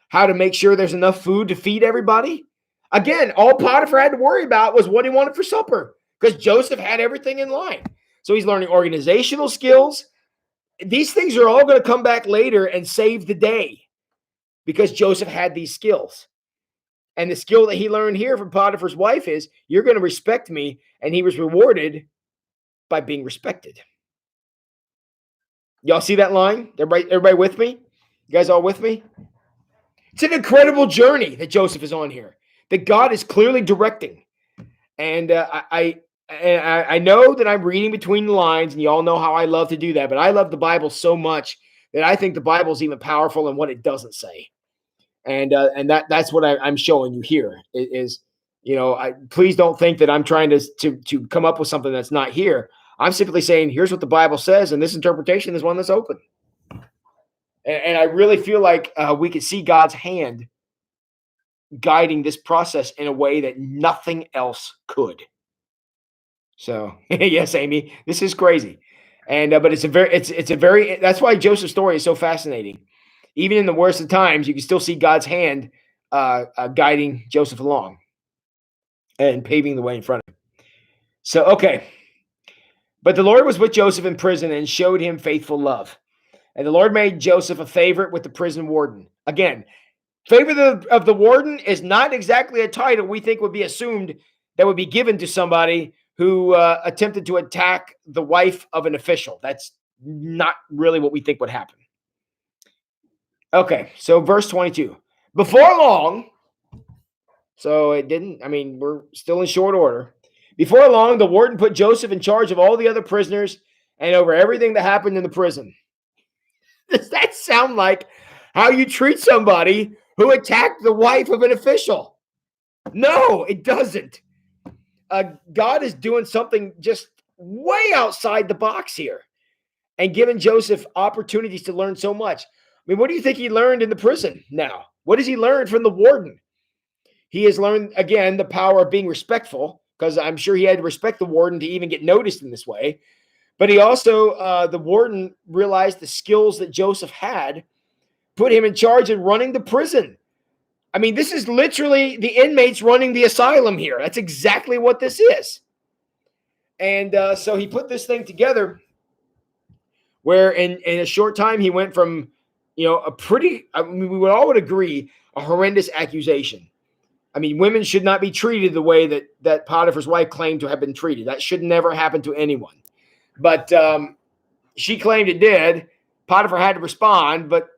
Speaker 1: how to make sure there's enough food to feed everybody. Again, all Potiphar had to worry about was what he wanted for supper, because Joseph had everything in line. So he's learning organizational skills. These things are all going to come back later and save the day, because Joseph had these skills. And the skill that he learned here from Potiphar's wife is, you're going to respect me. And he was rewarded by being respected. Y'all see that line? Everybody with me? You guys all with me? It's an incredible journey that Joseph is on here, that God is clearly directing. And I know that I'm reading between the lines, and you all know how I love to do that, but I love the Bible so much that I think the Bible is even powerful in what it doesn't say. And that's what I'm showing you here is, please don't think that I'm trying to come up with something that's not here. I'm simply saying, here's what the Bible says, and this interpretation is one that's open. And I really feel like we could see God's hand guiding this process in a way that nothing else could. So yes, Amy, this is crazy. And but it's a very that's why Joseph's story is so fascinating. Even in the worst of times, you can still see God's hand guiding Joseph along and paving the way in front of him. So okay, but the Lord was with Joseph in prison and showed him faithful love. And the Lord made Joseph a favorite with the prison warden. Again, favorite of the warden is not exactly a title we think would be assumed that would be given to somebody who attempted to attack the wife of an official. That's not really what we think would happen. Okay, so verse 22. Before long, so it didn't, I mean, we're still in short order. Before long, the warden put Joseph in charge of all the other prisoners and over everything that happened in the prison. Does that sound like how you treat somebody who attacked the wife of an official? No, it doesn't. God is doing something just way outside the box here and giving Joseph opportunities to learn so much. I mean, what do you think he learned in the prison now? What has he learned from the warden? He has learned, again, the power of being respectful, because I'm sure he had to respect the warden to even get noticed in this way. But he also, the warden realized the skills that Joseph had, put him in charge of running the prison. I mean, this is literally the inmates running the asylum here. That's exactly what this is. And so he put this thing together where in a short time he went from, a pretty, I mean, we all would agree, a horrendous accusation. I mean, women should not be treated the way that Potiphar's wife claimed to have been treated. That should never happen to anyone. But she claimed it did. Potiphar had to respond, but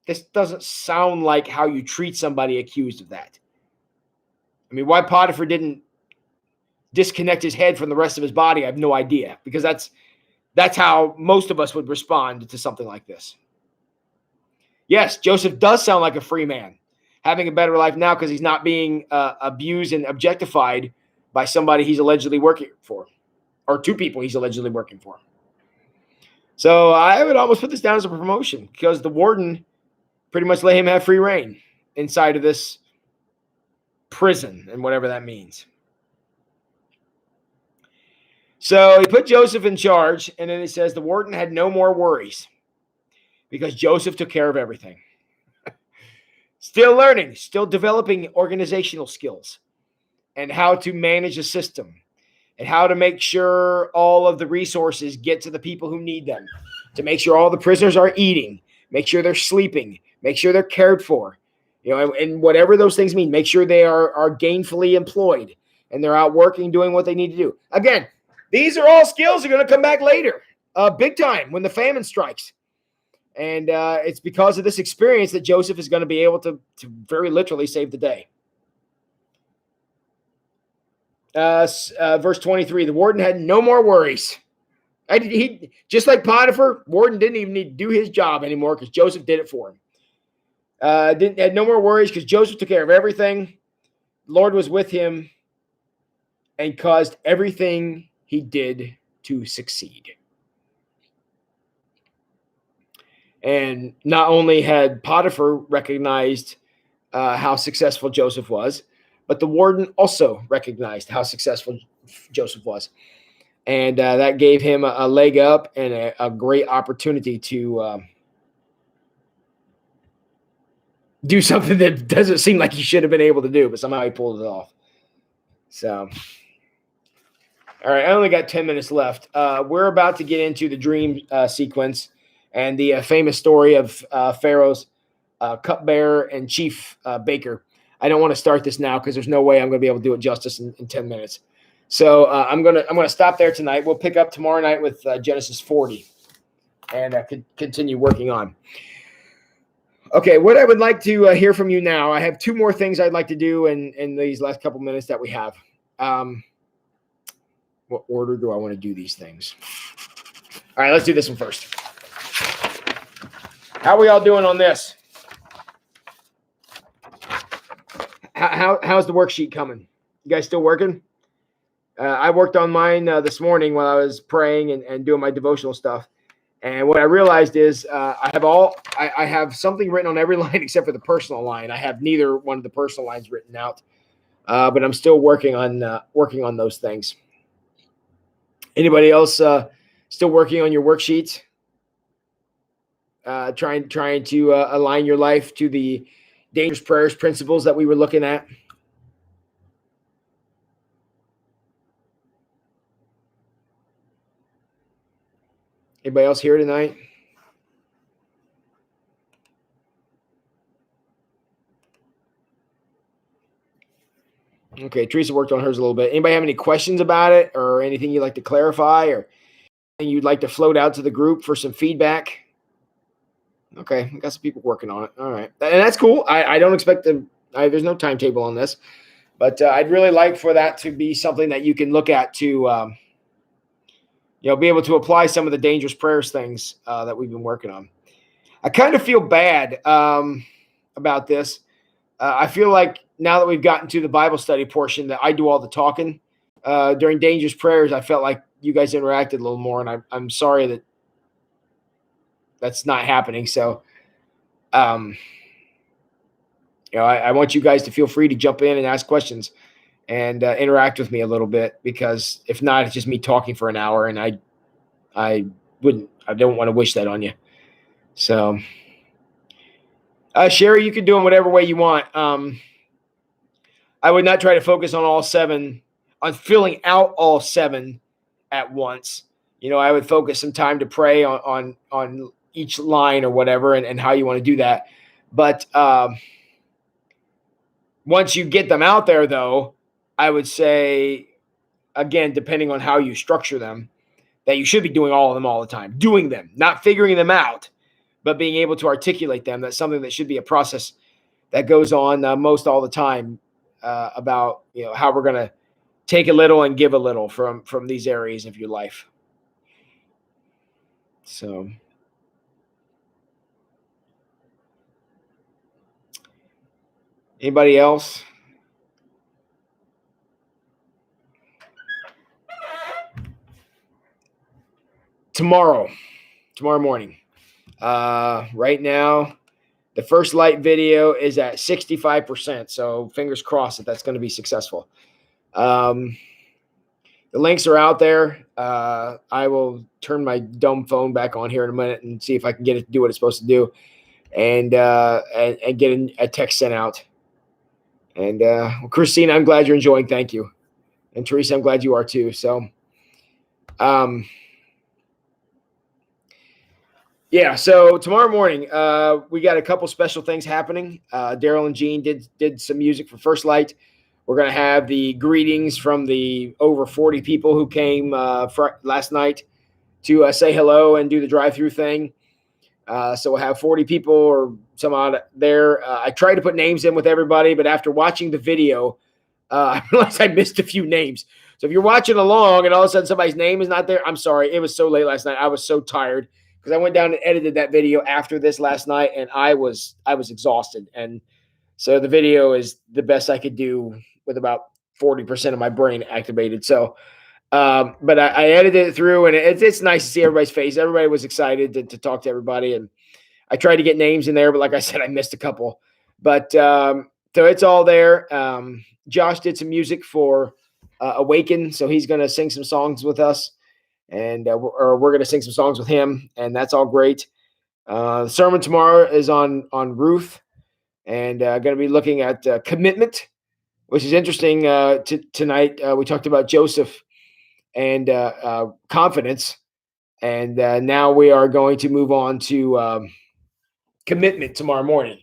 Speaker 1: this doesn't sound like how you treat somebody accused of that. I mean, why Potiphar didn't disconnect his head from the rest of his body, I have no idea, because that's how most of us would respond to something like this. Yes, Joseph does sound like a free man, having a better life now because he's not being abused and objectified by somebody he's allegedly working for, or two people he's allegedly working for. So I would almost put this down as a promotion because the warden pretty much let him have free reign inside of this prison and whatever that means. So he put Joseph in charge, and then he says the warden had no more worries because Joseph took care of everything. Still learning, still developing organizational skills and how to manage a system and how to make sure all of the resources get to the people who need them, to make sure all the prisoners are eating, make sure they're sleeping, make sure they're cared for, and whatever those things mean, make sure they are gainfully employed and they're out working, doing what they need to do. Again, these are all skills that are going to come back later, big time, when the famine strikes. And it's because of this experience that Joseph is going to be able to very literally save the day. Verse 23, the warden had no more worries. He just like Potiphar, warden didn't even need to do his job anymore because Joseph did it for him. Had no more worries because Joseph took care of everything. The Lord was with him and caused everything he did to succeed. And not only had Potiphar recognized how successful Joseph was, but the warden also recognized how successful Joseph was. And that gave him a leg up and a great opportunity to do something that doesn't seem like he should have been able to do, but somehow he pulled it off. So, all right, I only got 10 minutes left. We're about to get into the dream sequence and the famous story of Pharaoh's cupbearer and chief baker. I don't want to start this now because there's no way I'm going to be able to do it justice in 10 minutes. So I'm gonna stop there tonight. We'll pick up tomorrow night with Genesis 40 and continue working on. Okay, what I would like to hear from you now, I have two more things I'd like to do in these last couple minutes that we have. What order do I want to do these things? All right, let's do this one first. How are we all doing on this? How's the worksheet coming? You guys still working? I worked on mine this morning while I was praying and doing my devotional stuff. And what I realized is I have something written on every line except for the personal line. I have neither one of the personal lines written out, but I'm still working on those things. Anybody else still working on your worksheets? Trying to align your life to the dangerous prayers principles that we were looking at? Anybody else here tonight? Okay, Teresa worked on hers a little bit. Anybody have any questions about it or anything you'd like to clarify or anything you'd like to float out to the group for some feedback? Okay, we got some people working on it. All right, and that's cool. I don't expect there's no timetable on this, but I'd really like for that to be something that you can look at to, be able to apply some of the dangerous prayers things that we've been working on. I kind of feel bad about this. I feel like now that we've gotten to the Bible study portion that I do all the talking. During dangerous prayers, I felt like you guys interacted a little more, and I'm sorry that that's not happening. So, I want you guys to feel free to jump in and ask questions and interact with me a little bit, because if not, it's just me talking for an hour, and I don't want to wish that on you. So, Sherry, you can do them whatever way you want. I would not try to focus on filling out all 7 at once. I would focus some time to pray on each line or whatever, and how you want to do that. But once you get them out there, though, I would say, again, depending on how you structure them, that you should be doing all of them all the time. Doing them, not figuring them out, but being able to articulate them. That's something that should be a process that goes on most all the time, about how we're going to take a little and give a little from these areas of your life. So, anybody else? Tomorrow morning. Right now, the First Light video is at 65%. So fingers crossed that that's going to be successful. The links are out there. I will turn my dumb phone back on here in a minute and see if I can get it to do what it's supposed to do, and get a text sent out. And Christine, I'm glad you're enjoying. Thank you. And Teresa, I'm glad you are too. So, yeah. So tomorrow morning, we got a couple special things happening. Daryl and Jean did some music for First Light. We're going to have the greetings from the over 40 people who came last night to say hello and do the drive-through thing. So we'll have 40 people or some odd there. I tried to put names in with everybody, but after watching the video, I realized I missed a few names. So if you're watching along and all of a sudden somebody's name is not there, I'm sorry. It was so late last night. I was so tired because I went down and edited that video after this last night, and I was exhausted. And so the video is the best I could do with about 40% of my brain activated. So, but I edited it through, and it's nice to see everybody's face. Everybody was excited to talk to everybody, and I tried to get names in there, but like I said, I missed a couple. But so it's all there. Josh did some music for Awaken, so he's going to sing some songs with us, and we're going to sing some songs with him, and that's all great. The sermon tomorrow is on Ruth, and going to be looking at commitment, which is interesting. Tonight we talked about Joseph and confidence, and now we are going to move on to commitment tomorrow morning.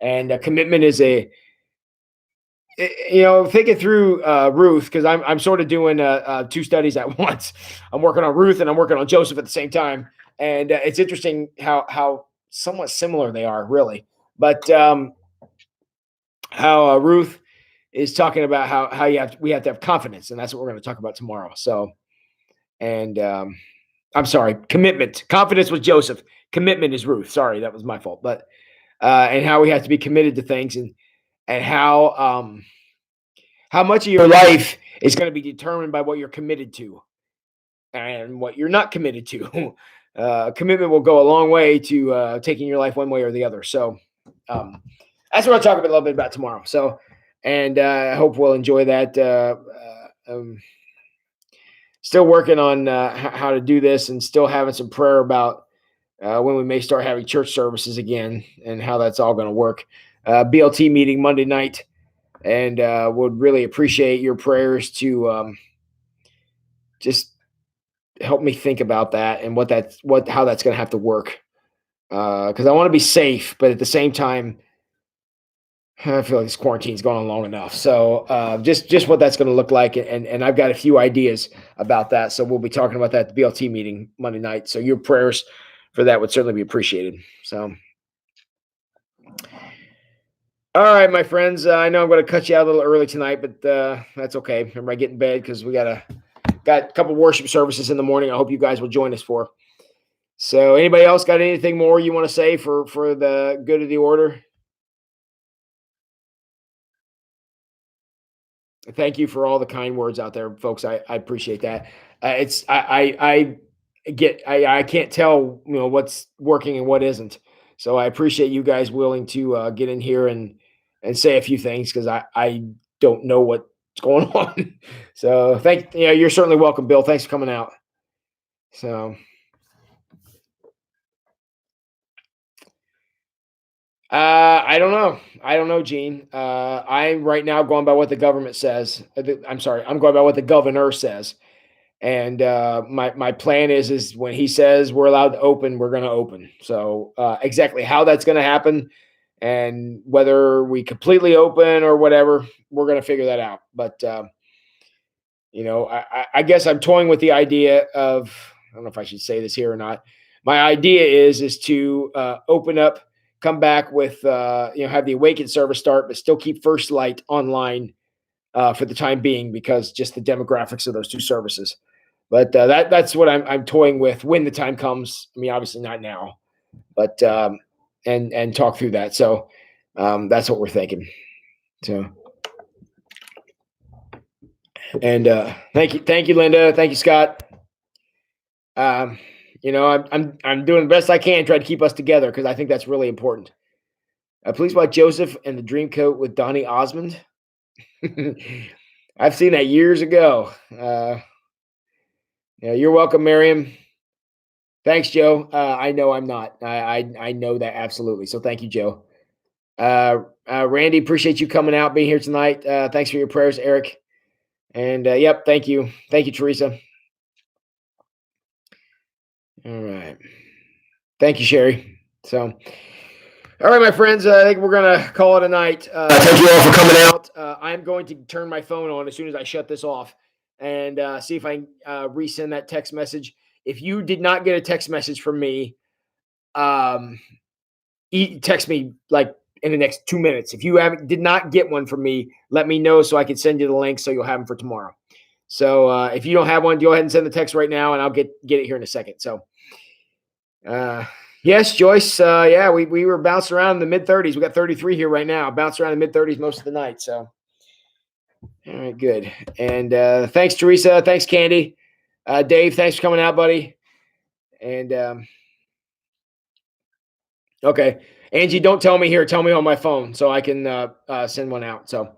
Speaker 1: And commitment is thinking through Ruth, because I'm sort of doing 2 studies at once. I'm working on Ruth and I'm working on Joseph at the same time, and it's interesting how somewhat similar they are, really. But how Ruth is talking about how we have to have confidence, and that's what we're going to talk about tomorrow. So, and I'm sorry, commitment. Confidence was Joseph. Commitment is Ruth. Sorry, that was my fault. But and how we have to be committed to things, and how much of your life is going to be determined by what you're committed to and what you're not committed to. Commitment will go a long way to taking your life one way or the other. So that's what I'll talk a little bit about tomorrow. So, and I hope we'll enjoy that. still working on how to do this, and still having some prayer about when we may start having church services again and how that's all going to work. BLT meeting Monday night, and would really appreciate your prayers to just help me think about that and how that's going to have to work. Because I want to be safe, but at the same time, I feel like this quarantine's gone on long enough. So just what that's going to look like, and I've got a few ideas about that. So we'll be talking about that at the BLT meeting Monday night. So your prayers for that would certainly be appreciated. So, all right, my friends. I know I'm going to cut you out a little early tonight, but that's okay. Everybody get in bed because we got a couple worship services in the morning. I hope you guys will join us for. So, anybody else got anything more you want to say for the good of the order? Thank you for all the kind words out there, folks. I appreciate that. I can't tell what's working and what isn't. So I appreciate you guys willing to get in here and say a few things, because I don't know what's going on. So you're certainly welcome, Bill. Thanks for coming out. So I don't know, Gene. I'm right now going by what the government says. I'm sorry, I'm going by what the governor says. And my plan is when he says we're allowed to open, we're going to open. So exactly how that's going to happen, and whether we completely open or whatever, we're going to figure that out. But I guess I'm toying with the idea of, I don't know if I should say this here or not. My idea is to open up, come back with have the Awaken service start, but still keep First Light online for the time being, because just the demographics of those two services. But that's what I'm toying with when the time comes. I mean, obviously not now, but and talk through that. So that's what we're thinking. So, and thank you, Linda. Thank you, Scott. I'm doing the best I can, try to keep us together, because I think that's really important. Please watch Joseph and the Dreamcoat with Donny Osmond. I've seen that years ago. Yeah, you're welcome, Miriam. Thanks, Joe. I know I'm not. I know that absolutely. So thank you, Joe. Randy, appreciate you coming out, being here tonight. Thanks for your prayers, Eric. And yep, thank you, Teresa. All right, thank you, Sherry. So, all right, my friends, I think we're gonna call it a night. Thank you all for coming out. I'm going to turn my phone on as soon as I shut this off, and see if I can resend that text message. If you did not get a text message from me, text me like in the next 2 minutes. If you did not get one from me, let me know so I can send you the link so you'll have them for tomorrow. So if you don't have one, go ahead and send the text right now, and I'll get it here in a second. So yes, Joyce. Yeah, we were bouncing around in the mid-30s. We got 33 here right now. Bounced around in the mid-30s most of the night. So all right, good. And thanks, Teresa. Thanks, Candy. Dave, thanks for coming out, buddy. And okay, Angie, don't tell me here. Tell me on my phone so I can send one out. So,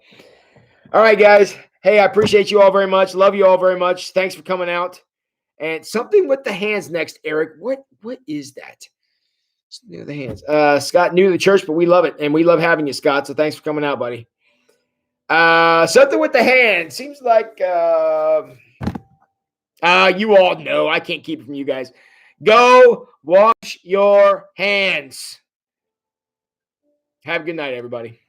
Speaker 1: all right, guys. Hey, I appreciate you all very much. Love you all very much. Thanks for coming out. And something with the hands next, Eric. What is that? New the hands. Scott, new to the church, but we love it, and we love having you, Scott. So thanks for coming out, buddy. Something with the hand. Seems like you all know. I can't keep it from you guys. Go wash your hands. Have a good night, everybody.